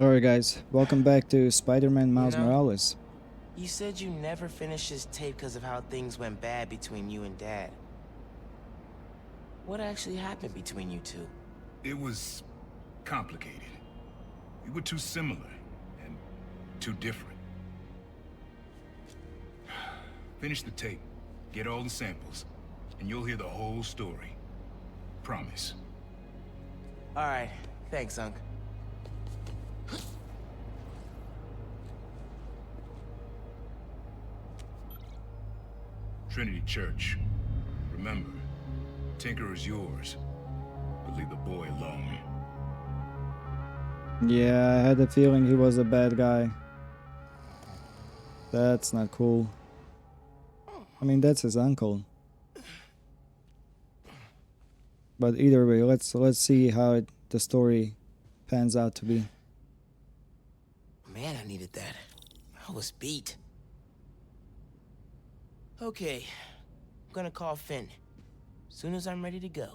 Alright guys, welcome back to Spider-Man You Miles know, Morales. you said you never finished this tape because of how things went bad between you and Dad. What actually happened between you two? It was complicated. We were too similar and too different. Finish the tape, get all the samples, and you'll hear the whole story. Promise. All right, thanks, Unc. Trinity Church. Remember, Tinker is yours, but leave the boy alone. Yeah, I had a feeling he was a bad guy. That's not cool. I mean, that's his uncle. But either way, let's see how the story pans out to be. Man, I needed that. I was beat. Okay, I'm gonna call Finn. Soon as I'm ready to go.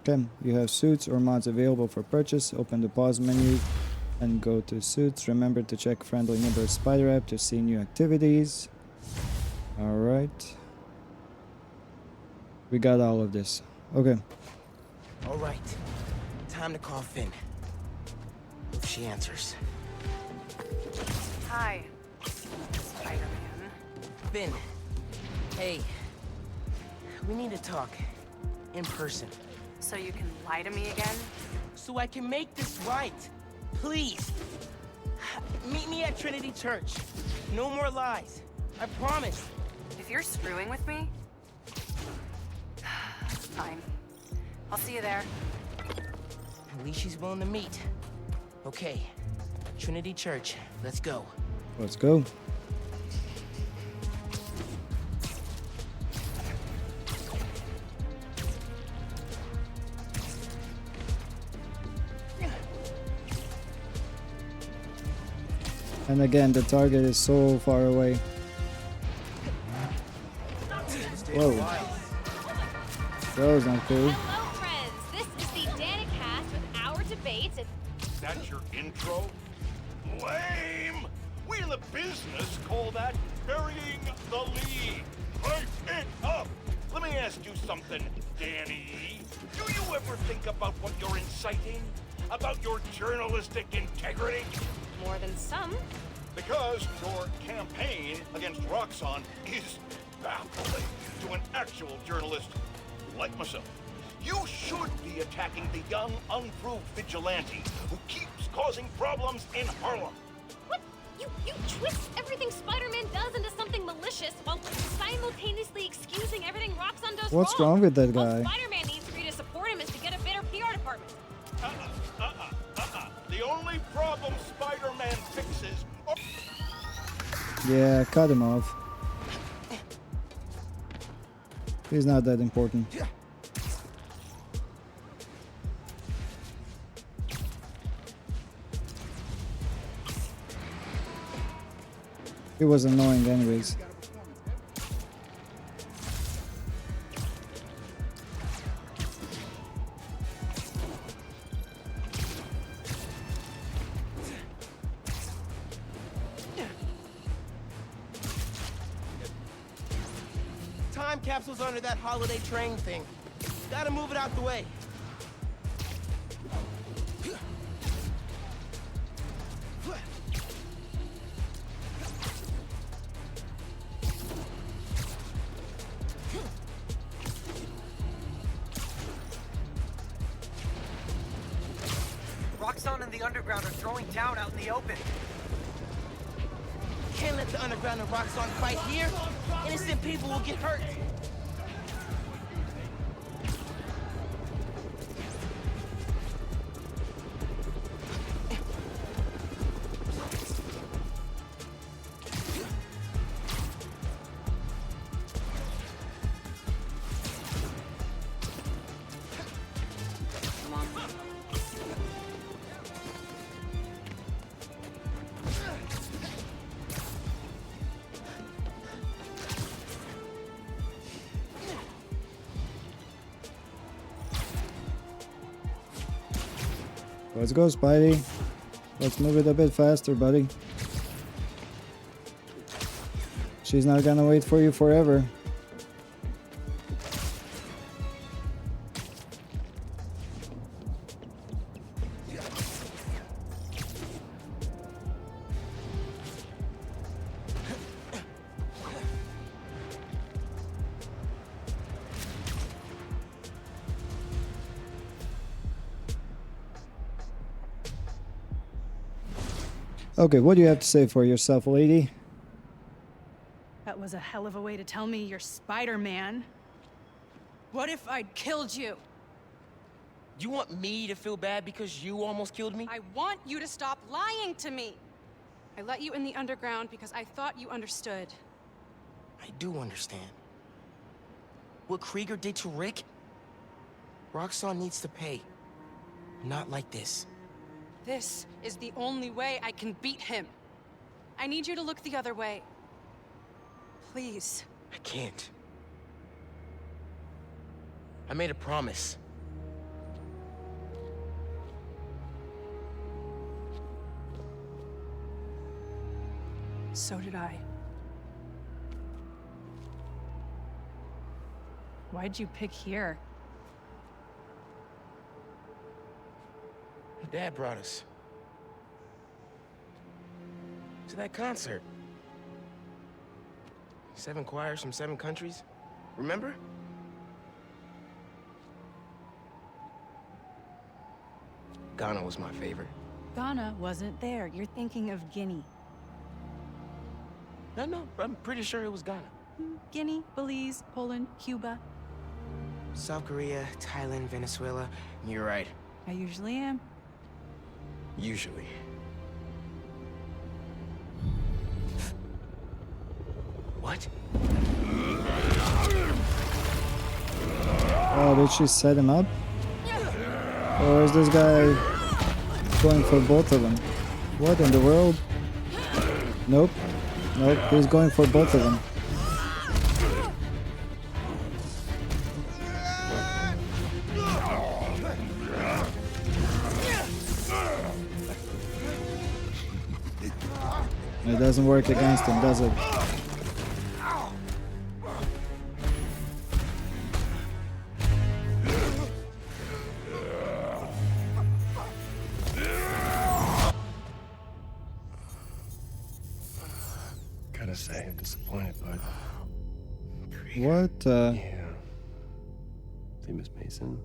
Okay, you have suits or mods available for purchase. Open the pause menu and go to suits. Remember to check friendly neighbor spider app to see new activities. Alright. We got all of this. Okay. All right, time to call Finn. If she answers. Hi, Spider-Man. Finn, hey, we need to talk in person So you can lie to me again? so I can make this right. Please, meet me at Trinity Church. No more lies. I promise. If you're screwing with me... Fine. I'll see you there. At least she's willing to meet. Okay, Trinity Church, let's go. Let's go. And again, the target is so far away. Whoa. That was not cool. Hello, friends. This is the Danicast with our debates. That's your intro? Lame! We in the business call that burying the lead. Pipe it up! Let me ask you something, Danny. Do you ever think about what you're inciting? About your journalistic integrity? More than some. Because your campaign against Roxxon is baffling to an actual journalist like myself. You should be attacking the young, unproved vigilante who keeps causing problems in Harlem. What? You twist everything Spider-Man does into something malicious while simultaneously excusing everything Roxxon does What's wrong. wrong with that All guy? Spider-Man needs for you to support him is to get a better PR department. The only problem Spider-Man fixes are... Yeah, cut him off. He's not that important. He was annoying anyways. Time capsule's under that holiday train thing. Gotta move it out the way. Roxxon and the Underground are throwing down out in the open. Can't let the Underground and Roxxon fight here. Innocent people will get hurt. Let's go, Spidey. Let's move it a bit faster, buddy. She's not gonna wait for you forever. Okay, what do you have to say for yourself, lady? That was a hell of a way to tell me you're Spider-Man. What if I'd killed you? You want me to feel bad because you almost killed me? I want you to stop lying to me. I let you in the underground because I thought you understood. I do understand. What Krieger did to Rick? Roxxon needs to pay. Not like this. This is the only way I can beat him. I need you to look the other way. Please. I can't. I made a promise. So did I. Why'd you pick here? Dad brought us to that concert. 7 choirs from 7 countries. Remember? Ghana was my favorite. Ghana wasn't there. You're thinking of Guinea. No, I'm pretty sure it was Ghana. Guinea, Belize, Poland, Cuba. South Korea, Thailand, Venezuela. You're right. I usually am. Usually. What? Oh, did she set him up? Or is this guy going for both of them? What in the world? Nope. Nope, he's going for both of them. It doesn't work against him, does it? Gotta say, I'm disappointed, bud. What? Yeah. See, Miss Mason?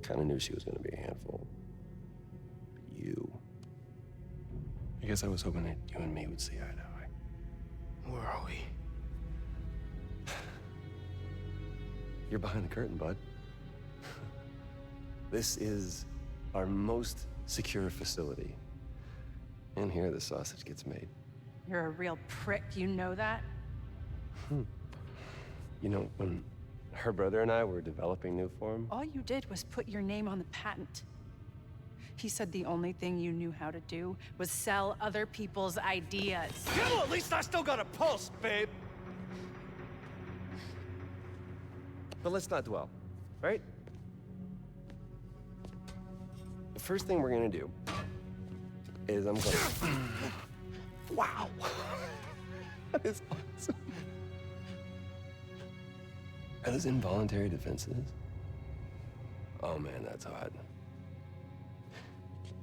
Kinda knew she was gonna be a handful. But you. I guess I was hoping that you and me would see eye to eye. Where are we? You're behind the curtain, bud. This is our most secure facility. And here the sausage gets made. You're a real prick, you know that? You know, when her brother and I were developing new form, All you did was put your name on the patent. He said the only thing you knew how to do was sell other people's ideas. Yeah, well, at least I still got a pulse, babe. but let's not dwell, right? The first thing we're gonna do is I'm gonna... Wow! That is awesome. Are those involuntary defenses? Oh man, that's hot.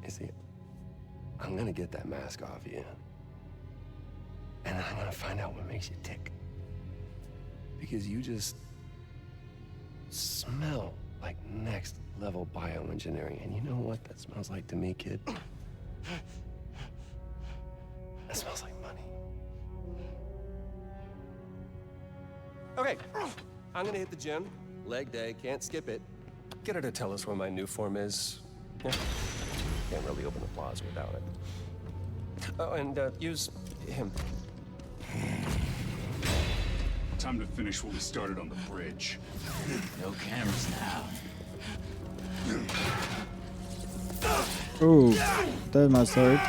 You see, I'm gonna get that mask off you. And I'm gonna find out what makes you tick. Because you just smell like next level bioengineering. And you know what that smells like to me, kid? That smells like money. Okay, I'm gonna hit the gym. Leg day, can't skip it. Get her to tell us where my new form is. Yeah. Can't really open the plaza without it. Oh, and use him. Time to finish what we started on the bridge. No cameras now. Ooh, that must hurt.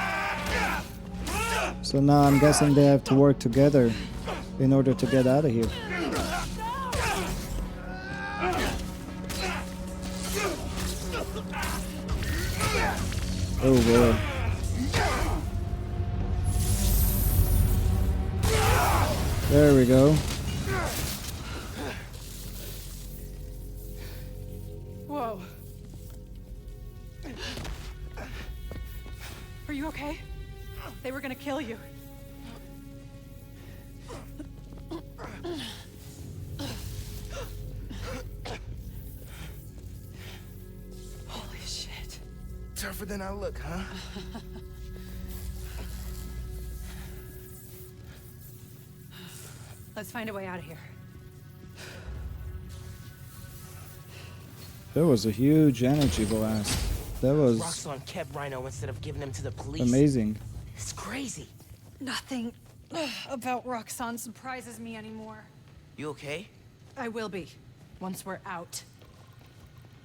So now I'm guessing they have to work together in order to get out of here. Oh boy. There we go. Whoa. Are you okay? They were gonna kill you. Holy shit. Tougher than I look, huh? Let's find a way out of here. That was a huge energy blast. That was Roxxon kept Rhino instead of giving him to the police. amazing. It's crazy. Nothing about Roxxon surprises me anymore. You okay? I will be, once we're out.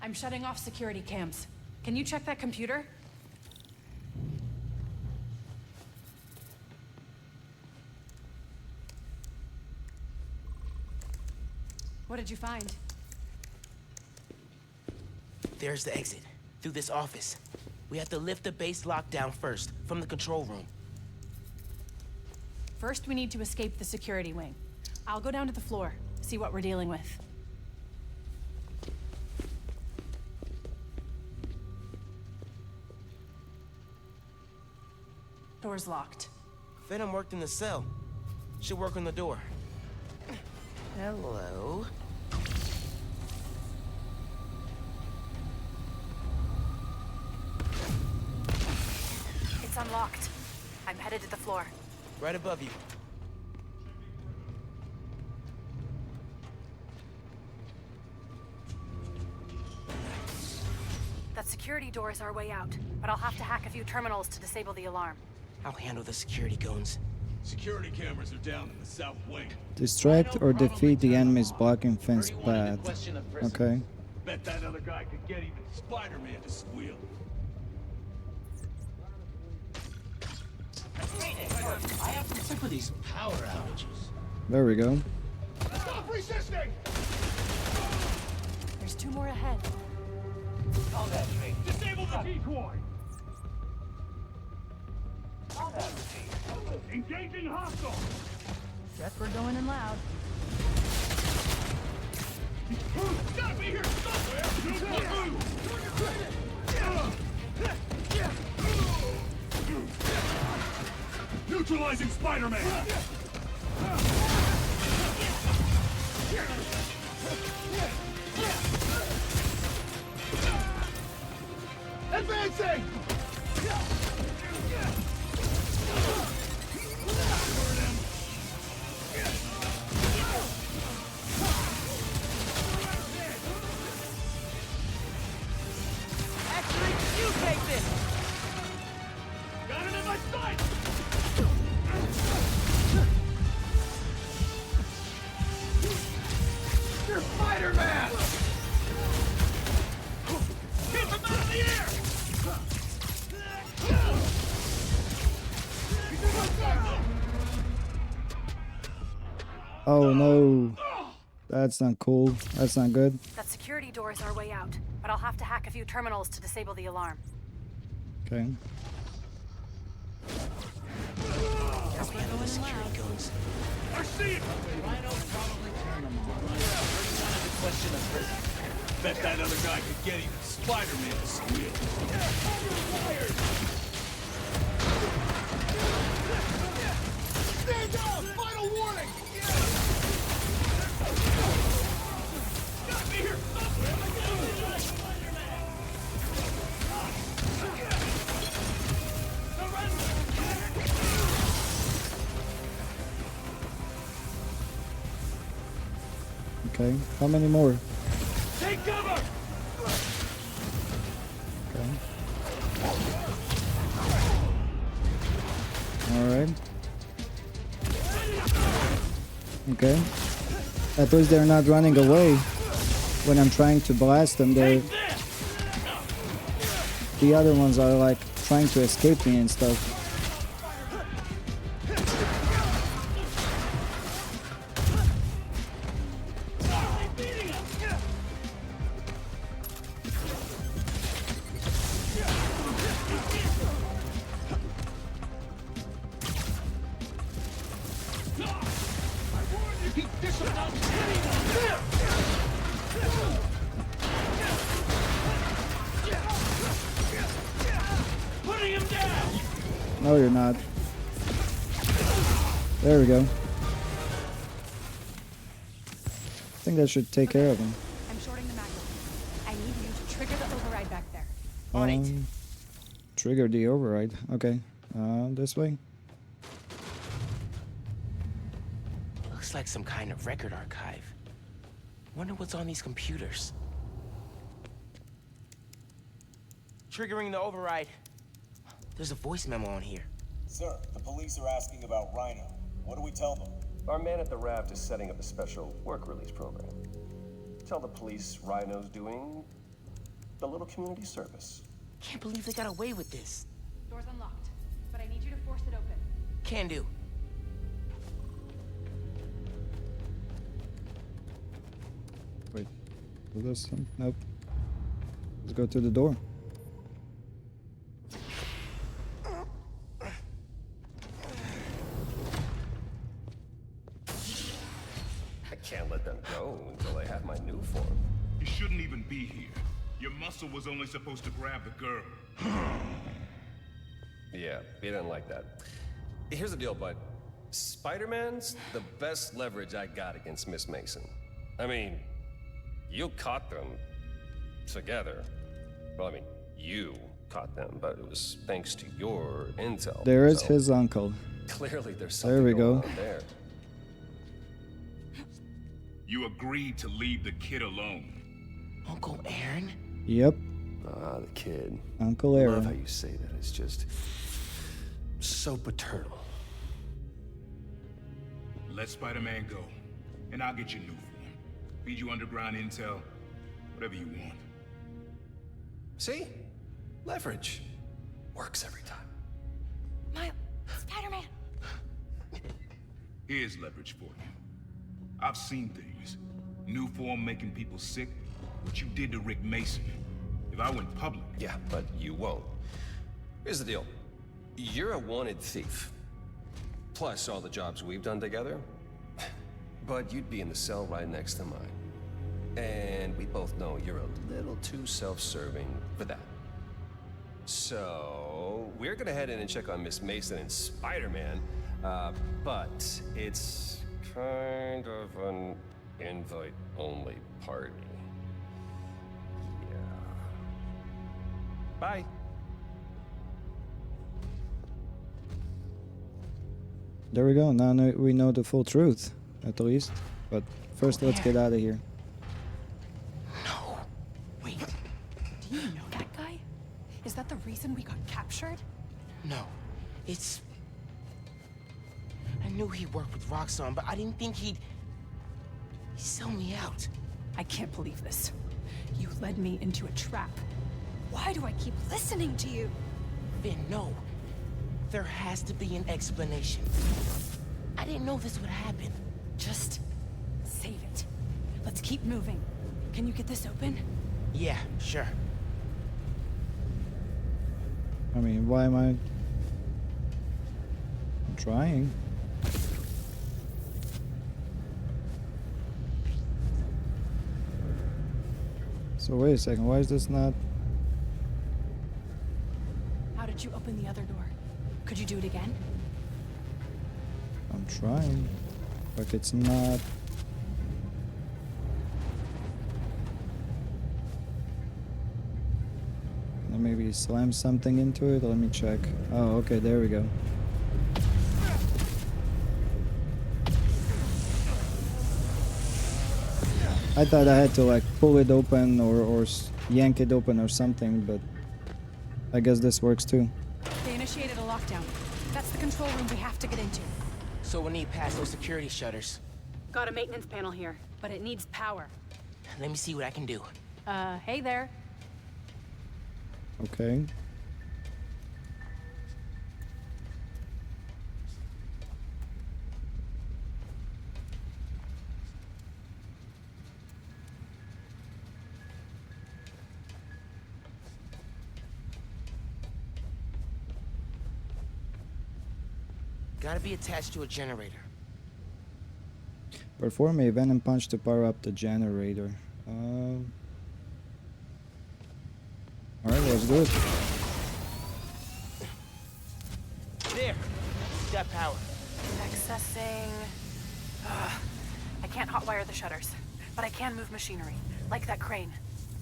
I'm shutting off security cams. Can you check that computer? What did you find? There's the exit. Through this office. We have to lift the base lockdown first, from the control room. First, we need to escape the security wing. I'll go down to the floor, see what we're dealing with. Door's locked. Venom worked in the cell. Should work on the door. Hello? It's unlocked. I'm headed to the floor. Right above you. That security door is our way out, but I'll have to hack a few terminals to disable the alarm. I'll handle the security goons. Security cameras are down in the south wing. Distract or defeat the enemy's blocking fence path. Okay. Bet that other guy could get even Spider-Man to squeal. I have some sympathies. Power outages. There we go. Stop resisting! There's two more ahead. Combat train. Disable the decoy! Engaging hostile! Guess we're going in loud. Gotta be here somewhere! Neutralizing Spider-Man! Advancing! Actually, you take this! Got him in my sight! You're Spider-Man! Keep him out of the air! Oh no. That's not cool. That's not good. That security door is our way out, but I'll have to hack a few terminals to disable the alarm. Okay. I'll handle the security goons. I see it! Rhino probably turned them on. Wanted to question the prison. Bet that other guy could get even Spider-Man to squeal. Stand down! Final warning! Gotta be here Okay. How many more? Take cover! Okay. Alright. Okay. At least they're not running away when I'm trying to blast them. The other ones are like trying to escape me and stuff. No, you're not. There we go. I think that should take care of him. I'm shorting the magnet. I need you to trigger the override back there. On it. Trigger the override. Okay. This way. Looks like some kind of record archive. Wonder what's on these computers. Triggering the override. There's a voice memo on here. Sir, the police are asking about Rhino. What do we tell them? Our man at the raft is setting up a special work release program. Tell the police Rhino's doing a little community service. Can't believe they got away with this. Door's unlocked, but I need you to force it open. Can do. Wait. Was this some? Nope. Let's go to the door. I can't let them go until I have my new form. You shouldn't even be here. Your muscle was only supposed to grab the girl. Yeah, he didn't like that. Here's the deal, bud. Spider-Man's the best leverage I got against Miss Mason. I mean, you caught them together. Well, I mean, you caught them, but it was thanks to your intel. There is so his uncle. Clearly, there's There something we going go. on there. You agreed to leave the kid alone. Uncle Aaron? Yep. Ah, the kid. Uncle I love how Aaron. you say that. It's just so paternal. Let Spider-Man go, and I'll get you new form. Feed you underground intel, whatever you want. See? Leverage. Works every time. Miles, Spider-Man. Here's leverage for you. I've seen things. New form making people sick. What you did to Rick Mason. If I went public... Yeah, but you won't. Here's the deal. You're a wanted thief. Plus all the jobs we've done together. But you'd be in the cell right next to mine. And we both know you're a little too self-serving for that. So, we're gonna head in and check on Miss Mason and Spider-Man. But it's kind of an invite-only party. Yeah. Bye. There we go. Now we know the full truth, at least. But first, let's get out of here. No. Wait. Do you know that guy? Is that the reason we got captured? No. It's... I knew he worked with Roxxon, but I didn't think he'd sell me out. I can't believe this. You led me into a trap. Why do I keep listening to you? Finn, no. There has to be an explanation. I didn't know this would happen. Just save it. Let's keep moving. Can you get this open? Yeah, sure. I mean, why am I... I'm trying. So wait a second, why is this not... How did you open the other door? Could you do it again? I'm trying, but it's not... Maybe slam something into it. Let me check. Oh, okay, there we go. I thought I had to like pull it open or yank it open or something, but I guess this works too. They initiated a lockdown. That's the control room we have to get into. So we'll need past those security shutters. Got a maintenance panel here, but it needs power. Let me see what I can do. Hey there. Okay. Gotta be attached to a generator. Perform a venom punch to power up the generator. Alright, let's do it. got power. Accessing... I can't hotwire the shutters, but I can move machinery, like that crane.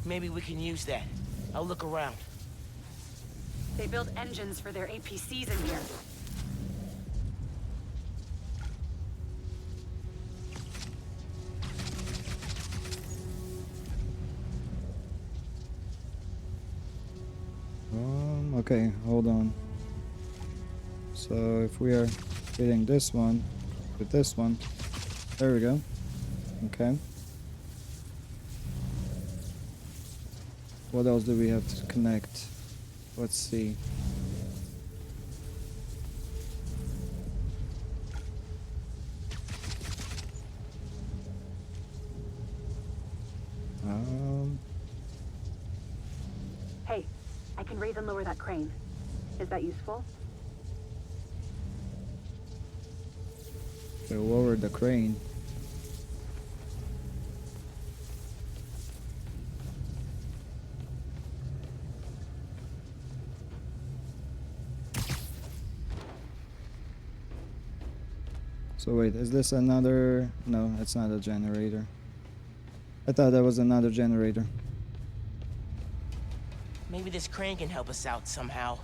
Maybe we can use that. I'll look around. They build engines for their APCs in here. Okay, hold on. So if we are hitting this one with this one, there we go. Okay. What else do we have to connect? Let's see. Hey, I can raise and lower that crane. Is that useful? To lower the crane. So wait, is this another... No, it's not a generator. I thought that was another generator. Maybe this crane can help us out somehow.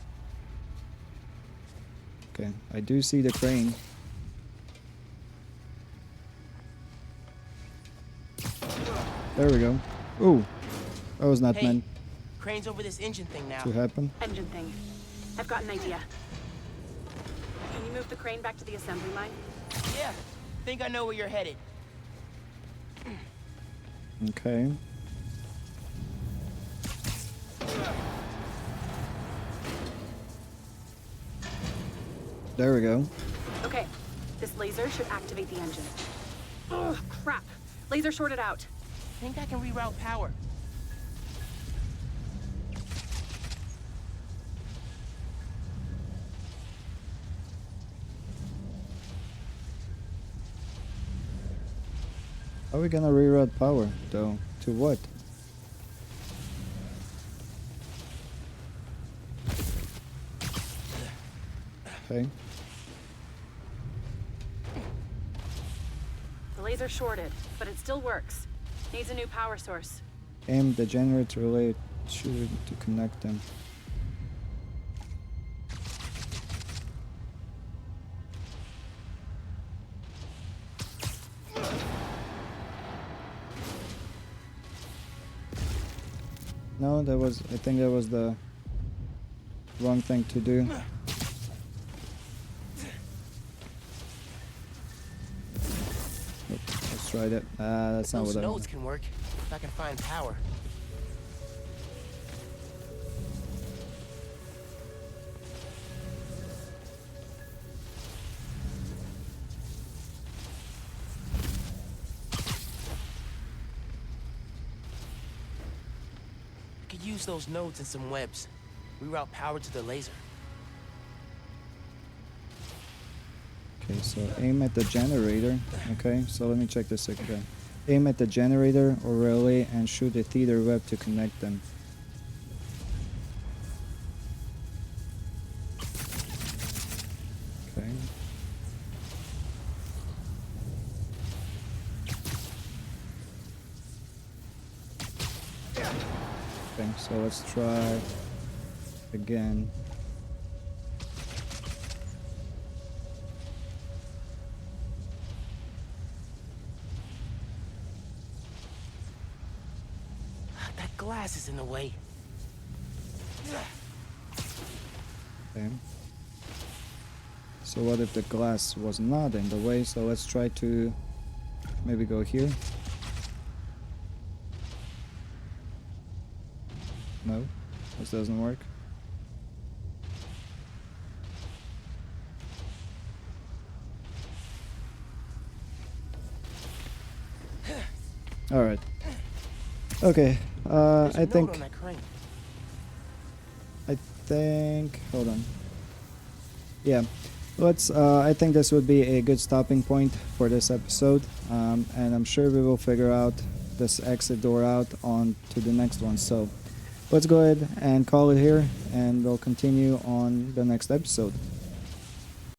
Okay, I do see the crane. There we go. Ooh, that was not meant Crane's over this engine thing now. to happen. Engine thing. I've got an idea. Can you move the crane back to the assembly line? Yeah, think I know where you're headed. Okay. There we go. Okay, this laser should activate the engine. Oh, crap. Laser shorted out. Think I can reroute power. How are we gonna reroute power, though? To what? Okay. The laser shorted, but it still works. Needs a new power source. Aim the generator relay shooter to connect them. No, that was... I think that was the wrong thing to do. Let's try that. That's not Those what I nodes want. can work if I can find power. Could use those nodes and some webs. Reroute power to the laser. Okay, so aim at the generator. Okay, so let me check this again. Aim at the generator or relay and shoot a theater web to connect them. Okay. Okay, so let's try again. That glass is in the way. Okay. So what if the glass was not in the way? So let's try to maybe go here. No, this doesn't work. All right. Okay. I think. Hold on. Yeah. Let's. I think this would be a good stopping point for this episode, and I'm sure we will figure out this exit door out on to the next one. So, let's go ahead and call it here, and we'll continue on the next episode.